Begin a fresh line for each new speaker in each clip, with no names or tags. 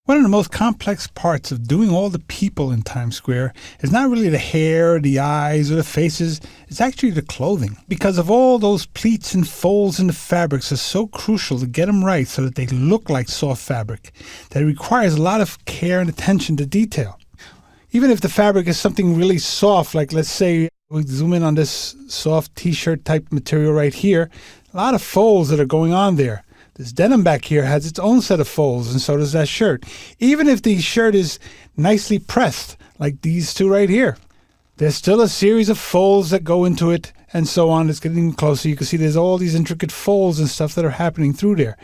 One of the most complex parts of doing all the people in Times Square is not really the hair, the eyes, or the faces. It's actually the clothing. Because of all those pleats and folds in the fabrics are so crucial to get them right so that they look like soft fabric, that it requires a lot of care and attention to detail. Even if the fabric is something really soft, like let's say we zoom in on this soft t-shirt type material right here, a lot of folds that are going on there. This denim back here has its own set of folds, and so does that shirt. Even if the shirt is nicely pressed, like these two right here, there's still a series of folds that go into it, and so on. It's getting closer. You can see there's all these intricate folds and stuff that are happening through there.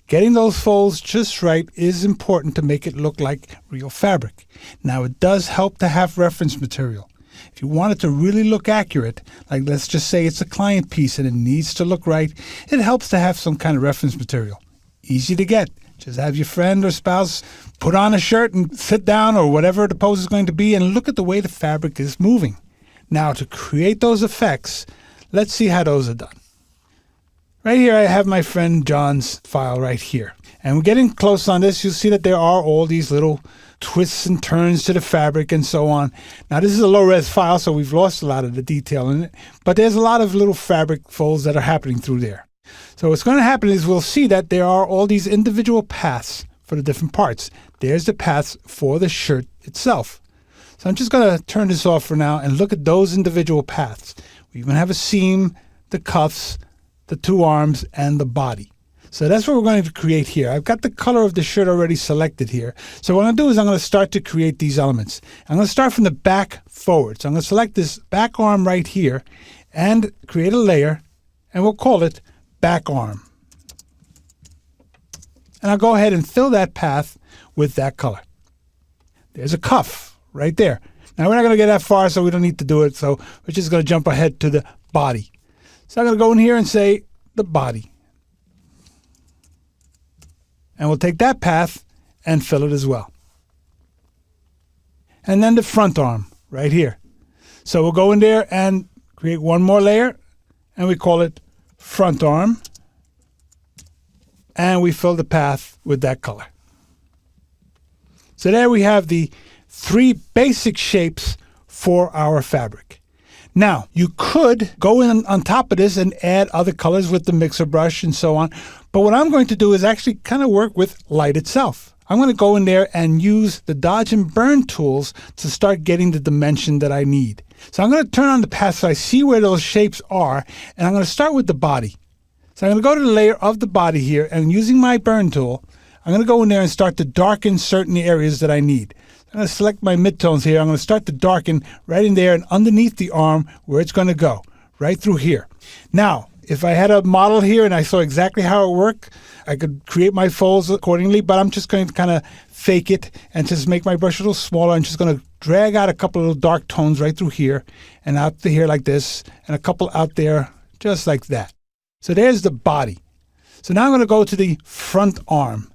Getting those folds just right is important to make it look like real fabric. Now, it does help to have reference material. If you want it to really look accurate, like let's just say it's a client piece and it needs to look right, it helps to have some kind of reference material. Easy to get. Just have your friend or spouse put on a shirt and sit down or whatever the pose is going to be and look at the way the fabric is moving. Now, to create those effects, let's see how those are done. Right here, I have my friend John's file right here. And we're getting close on this. You'll see that there are all these little twists and turns to the fabric and so on. Now, this is a low-res file, so we've lost a lot of the detail in it. But there's a lot of little fabric folds that are happening through there. So what's going to happen is we'll see that there are all these individual paths for the different parts. There's the paths for the shirt itself. So I'm just going to turn this off for now and look at those individual paths. We even have a seam, the cuffs, the two arms, and the body. So that's what we're going to create here. I've got the color of the shirt already selected here. So what I'm going to do is I'm going to start to create these elements. I'm going to start from the back forward. So I'm going to select this back arm right here and create a layer, and we'll call it back arm. And I'll go ahead and fill that path with that color. There's a cuff right there. Now, we're not going to get that far, so we don't need to do it. So we're just going to jump ahead to the body. So I'm going to go in here and say the body. And we'll take that path and fill it as well. And then the front arm right here. So we'll go in there and create one more layer, and we call it front arm. And we fill the path with that color. So there we have the three basic shapes for our fabric. Now, you could go in on top of this and add other colors with the mixer brush and so on. But what I'm going to do is actually kind of work with light itself. I'm going to go in there and use the dodge and burn tools to start getting the dimension that I need. So I'm going to turn on the path so I see where those shapes are, and I'm going to start with the body. So I'm going to go to the layer of the body here, and using my burn tool, I'm going to go in there and start to darken certain areas that I need. I'm going to select my midtones here. I'm going to start to darken right in there and underneath the arm where it's going to go, right through here. Now, if I had a model here and I saw exactly how it worked, I could create my folds accordingly, but I'm just going to kind of fake it and just make my brush a little smaller. I'm just going to drag out a couple of little dark tones right through here and out to here like this, and a couple out there just like that. So there's the body. So now I'm going to go to the front arm.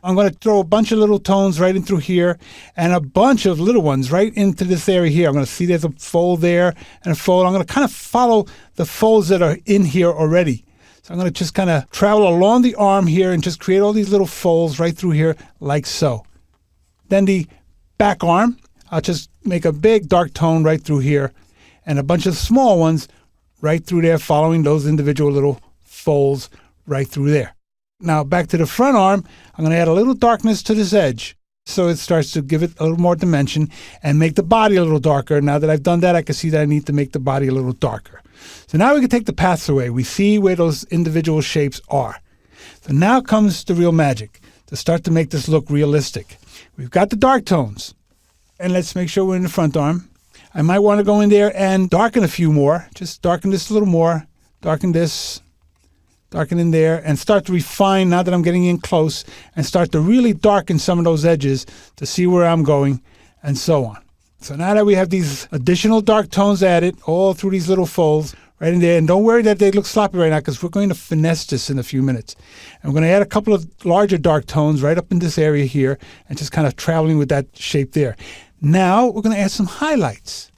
I'm going to throw a bunch of little tones right in through here and a bunch of little ones right into this area here. I'm going to see there's a fold there and a fold. I'm going to kind of follow the folds that are in here already. So I'm going to just kind of travel along the arm here and just create all these little folds right through here like so. Then the back arm, I'll just make a big dark tone right through here and a bunch of small ones right through there, following those individual little folds right through there. Now back to the front arm, I'm going to add a little darkness to this edge so it starts to give it a little more dimension and make the body a little darker. Now that I've done that, I can see that I need to make the body a little darker. So now we can take the paths away. We see where those individual shapes are. So now comes the real magic to start to make this look realistic. We've got the dark tones, and let's make sure we're in the front arm. I might want to go in there and darken a few more. Just darken this a little more, darken this, darken in there, and start to refine now that I'm getting in close, and start to really darken some of those edges to see where I'm going, and so on. So now that we have these additional dark tones added all through these little folds right in there, and don't worry that they look sloppy right now because we're going to finesse this in a few minutes. And we're going to add a couple of larger dark tones right up in this area here and just kind of traveling with that shape there. Now we're going to add some highlights.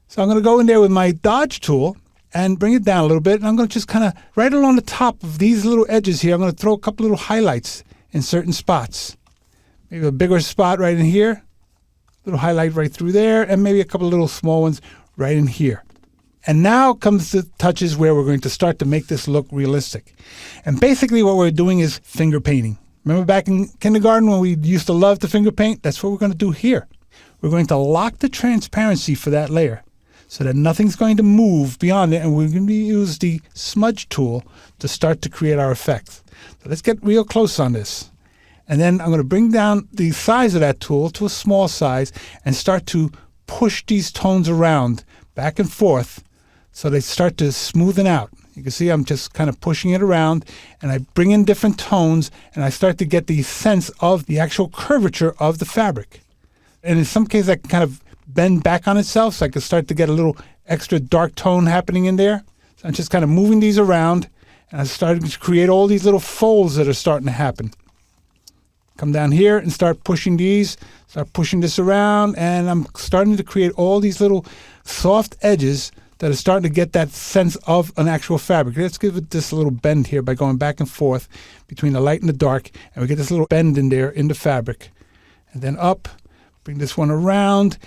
So I'm going to go in there with my dodge tool and bring it down a little bit. And I'm going to just kind of, right along the top of these little edges here, I'm going to throw a couple little highlights in certain spots. maybe a bigger spot right in here, little highlight right through there, and maybe a couple of little small ones right in here. And now comes the touches where we're going to start to make this look realistic. And basically what we're doing is finger painting. Remember back in kindergarten when we used to love to finger paint? That's what we're going to do here. We're going to lock the transparency for that layer so that nothing's going to move beyond it, and we're going to use the smudge tool to start to create our effects. So let's get real close on this. And then I'm going to bring down the size of that tool to a small size and start to push these tones around back and forth so they start to smoothen out. You can see I'm just kind of pushing it around, and I bring in different tones, and I start to get the sense of the actual curvature of the fabric. And in some cases, I can kind of bend back on itself, so I can start to get a little extra dark tone happening in there. So I'm just kind of moving these around, and I'm starting to create all these little folds that are starting to happen. Come down here and start pushing these, start pushing this around, and I'm starting to create all these little soft edges that are starting to get that sense of an actual fabric. Let's give it this little bend here by going back and forth between the light and the dark, and we get this little bend in there in the fabric. And then up, bring this one around.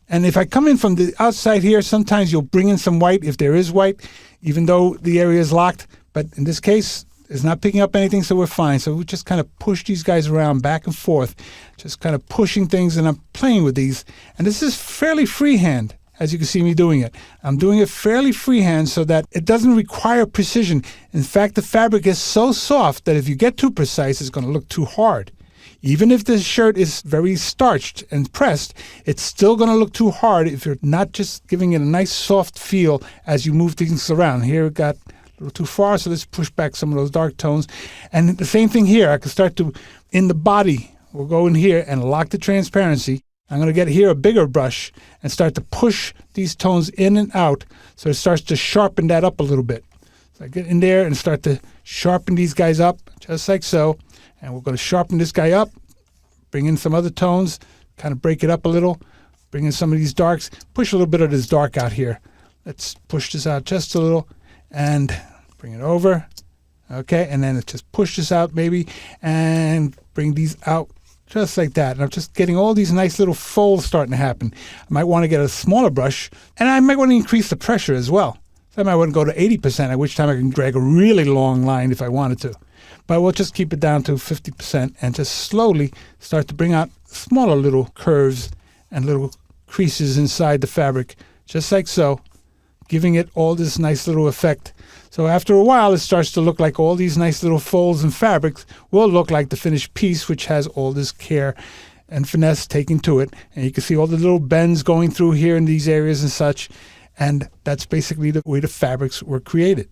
And if I come in from the outside here, sometimes you'll bring in some white if there is white, even though the area is locked. But in this case, it's not picking up anything, so we're fine. So we just kind of push these guys around back and forth, just kind of pushing things, and I'm playing with these. And this is fairly freehand, as you can see me doing it. I'm doing it fairly freehand so that it doesn't require precision. In fact, the fabric is so soft that if you get too precise, it's going to look too hard. Even if the shirt is very starched and pressed, it's still going to look too hard if you're not just giving it a nice soft feel as you move things around. Here it got a little too far, so let's push back some of those dark tones. And the same thing here. I can start to, in the body, we'll go in here and lock the transparency. I'm going to get here a bigger brush and start to push these tones in and out so it starts to sharpen that up a little bit. So I get in there and start to sharpen these guys up just like so. And we're going to sharpen this guy up, bring in some other tones, kind of break it up a little, bring in some of these darks, push a little bit of this dark out here. Let's push this out just a little and bring it over. Okay, and then let's just push this out maybe and bring these out just like that. And I'm just getting all these nice little folds starting to happen. I might want to get a smaller brush, and I might want to increase the pressure as well. So I might want to go to 80%, at which time I can drag a really long line if I wanted to. But we'll just keep it down to 50% and just slowly start to bring out smaller little curves and little creases inside the fabric, just like so, giving it all this nice little effect. So after a while, it starts to look like all these nice little folds and fabrics will look like the finished piece, which has all this care and finesse taken to it. And you can see all the little bends going through here in these areas and such. And that's basically the way the fabrics were created.